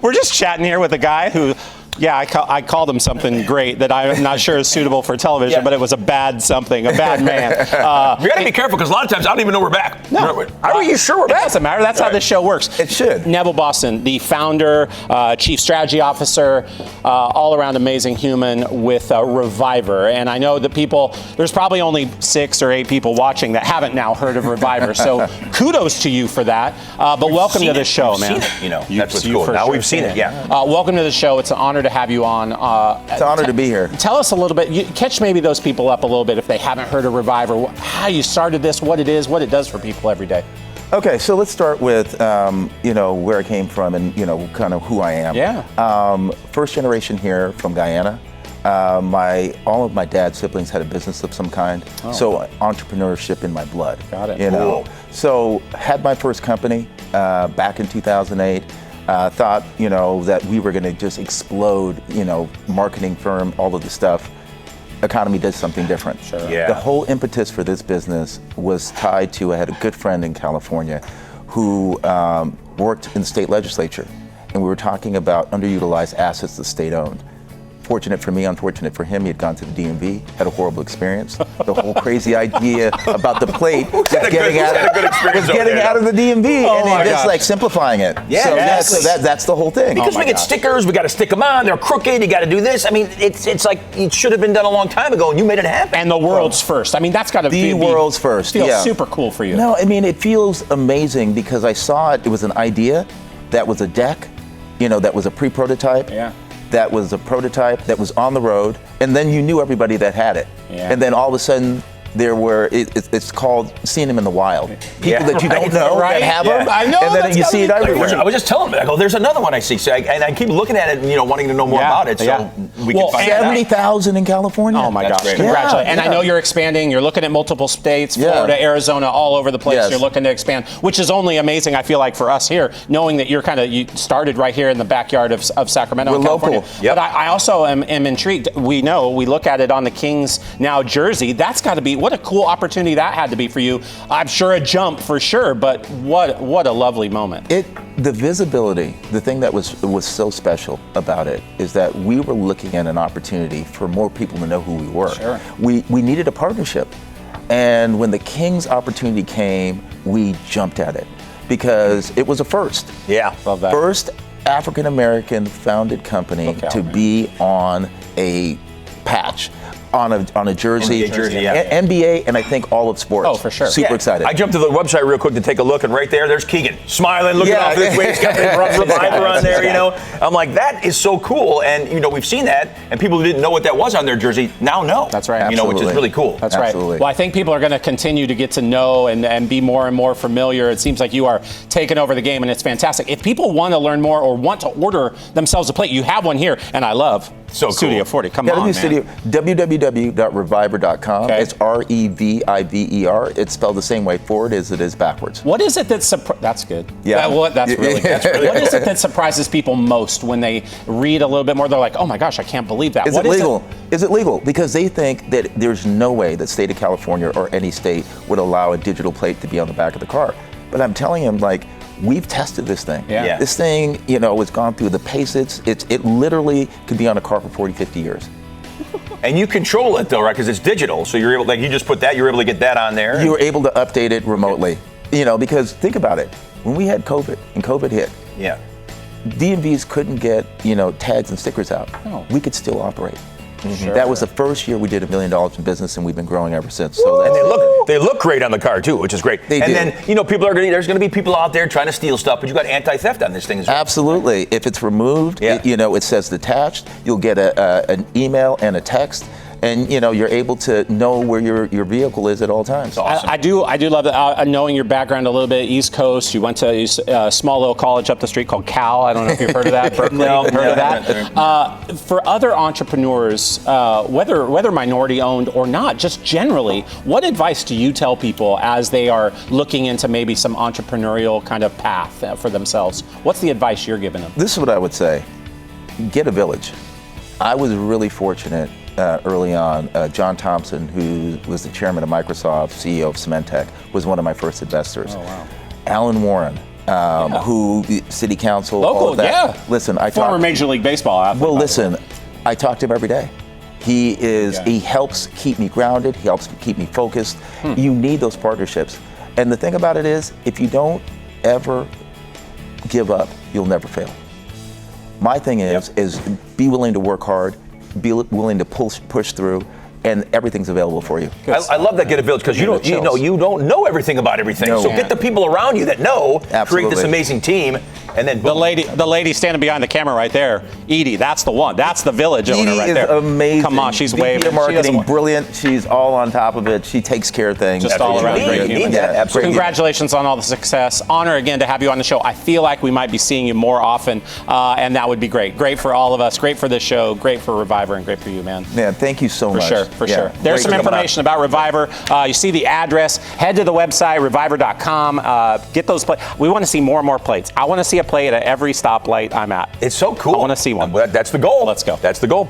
We're just chatting here with a guy who, I called him something great that I'm not sure is suitable for television, but it was a bad man. You got to be careful because a lot of times I don't even know we're back. No. How are you sure we're back? It doesn't matter. That's how this show works. It should. Neville Boston, the founder, chief strategy officer, all-around amazing human with Reviver. And I know that there's probably only 6 or 8 people watching that haven't now heard of Reviver. So kudos to you for that. But welcome to the show, man. That's what's cool. Now we've seen it, welcome to the show. It's an honor to have you on. It's an honor to be here. Tell us a little bit. Catch maybe those people up a little bit if they haven't heard of Reviver. How you started this, what it is, what it does for people every day. Okay, so let's start with where I came from and kind of who I am. Yeah. First generation here from Guyana. All of my dad's siblings had a business of some kind, so entrepreneurship in my blood. Got it. Cool. So had my first company back in 2008. Thought that we were going to just explode. Marketing firm, all of the stuff. Economy does something different. Sure. Yeah. The whole impetus for this business was tied to, I had a good friend in California who worked in the state legislature, and we were talking about underutilized assets the state owned. Fortunate for me, unfortunate for him, he had gone to the DMV, had a horrible experience. The whole crazy idea about the plate was getting out of the DMV, and then just like simplifying it. Yeah, so that's the whole thing. Because we get stickers, we got to stick them on. They're crooked. You got to do this. I mean, it's like it should have been done a long time ago, and you made it happen. And the world's first. I mean, that's got to be the world's first. Feels super cool for you. No, I mean it feels amazing because I saw it. It was an idea, that was a deck, that was a pre-prototype. Yeah. That was a prototype that was on the road, and then you knew everybody that had it. Yeah. And then all of a sudden, there were, it's called seeing them in the wild. People that you don't know that have them. I know. And then you see it everywhere. I was just telling them, I go, there's another one I see. So I keep looking at it and, wanting to know more about it. So we can find 70,000 in California. Oh my gosh. Great. Congratulations. And I know you're expanding. You're looking at multiple states, Florida, Arizona, all over the place. Yes. You're looking to expand, which is only amazing, I feel like, for us here, knowing that you started right here in the backyard of Sacramento, We're California. local. But I also am intrigued. We look at it on the Kings now jersey. That's got to be, what a cool opportunity that had to be for you. I'm sure a jump for sure, but what a lovely moment. The visibility, the thing that was so special about it is that we were looking at an opportunity for more people to know who we were. Sure. We needed a partnership. And when the Kings opportunity came, we jumped at it because it was a first. Yeah. Love that. First African-American founded company to be on a patch. On a jersey, NBA jersey, NBA, and I think all of sports. Oh, for sure. Super excited. I jumped to the website real quick to take a look, and right there's Keegan smiling, looking off this way. He's got the Reviver on there, I'm like, that is so cool, and we've seen that, and people who didn't know what that was on their jersey now know. That's right. Which is really cool. That's Absolutely. right. Well, I think people are going to continue to get to know and be more and more familiar. It seems like you are taking over the game, and it's fantastic. If people want to learn more or want to order themselves a plate, you have one here, and I love Studio 40. Come on, man. www.reviver.com. Okay. It's Reviver. It's spelled the same way forward as it is backwards. What is it that that's good. Yeah. That's really good. What is it that surprises people most when they read a little bit more? They're like, oh my gosh, I can't believe that. Is it legal? Is it legal? Because they think that there's no way that state of California or any state would allow a digital plate to be on the back of the car. But I'm telling them, we've tested this thing. Yeah. This thing, has gone through the paces. It literally could be on a car for 40, 50 years. And you control it though, right? Because it's digital. So you're able, you just put that, you're able to get that on there. You were able to update it remotely. Because think about it. When we had COVID and COVID hit, DMVs couldn't get, tags and stickers out. No. We could still operate. Sure. That was the first year we did $1 million in business, and we've been growing ever since. So and they look great on the car too, which is great. They do. Then there's going to be people out there trying to steal stuff, but you got anti-theft on this thing as well. Absolutely. If it's removed, it says detached. You'll get an email and a text. And you're able to know where your vehicle is at all times. Awesome. I do love that. Knowing your background a little bit, East Coast. You went to a small little college up the street called Cal. I don't know if you've heard of that. Berkeley. No, heard of that. For other entrepreneurs, whether minority owned or not, just generally, what advice do you tell people as they are looking into maybe some entrepreneurial kind of path for themselves? What's the advice you're giving them? This is what I would say: get a village. I was really fortunate. Early on, John Thompson, who was the chairman of Microsoft, CEO of Symantec, was one of my first investors. Oh, wow. Alan Warren, who city council, Local, all of that. yeah. Listen, Former Major League Baseball athlete. Well, listen, I talk to him every day. He helps keep me grounded. He helps keep me focused. You need those partnerships. And the thing about it is, if you don't ever give up, you'll never fail. My thing is be willing to work hard, be willing to push through, and everything's available for you. I love that Get a Village, because you don't know everything about everything. No. So get the people around you that know, create Absolutely. this amazing team, and then The lady standing behind the camera right there, Edie, that's the one. That's the village owner Edie right is there. amazing. Come on, she's VP waving. of marketing, brilliant. She's all on top of it. She takes care of things. Just all around great You human. need that, absolutely. Congratulations on all the success. Honor again to have you on the show. I feel like we might be seeing you more often, and that would be great. Great for all of us. Great for this show. Great for Reviver, and great for you, man. Man, thank you so much. For sure. There's some information about Reviver. You see the address. Head to the website, reviver.com. Get those plates. We want to see more and more plates. I want to see a plate at every stoplight I'm at. It's so cool. I want to see one. That's the goal. Let's go. That's the goal.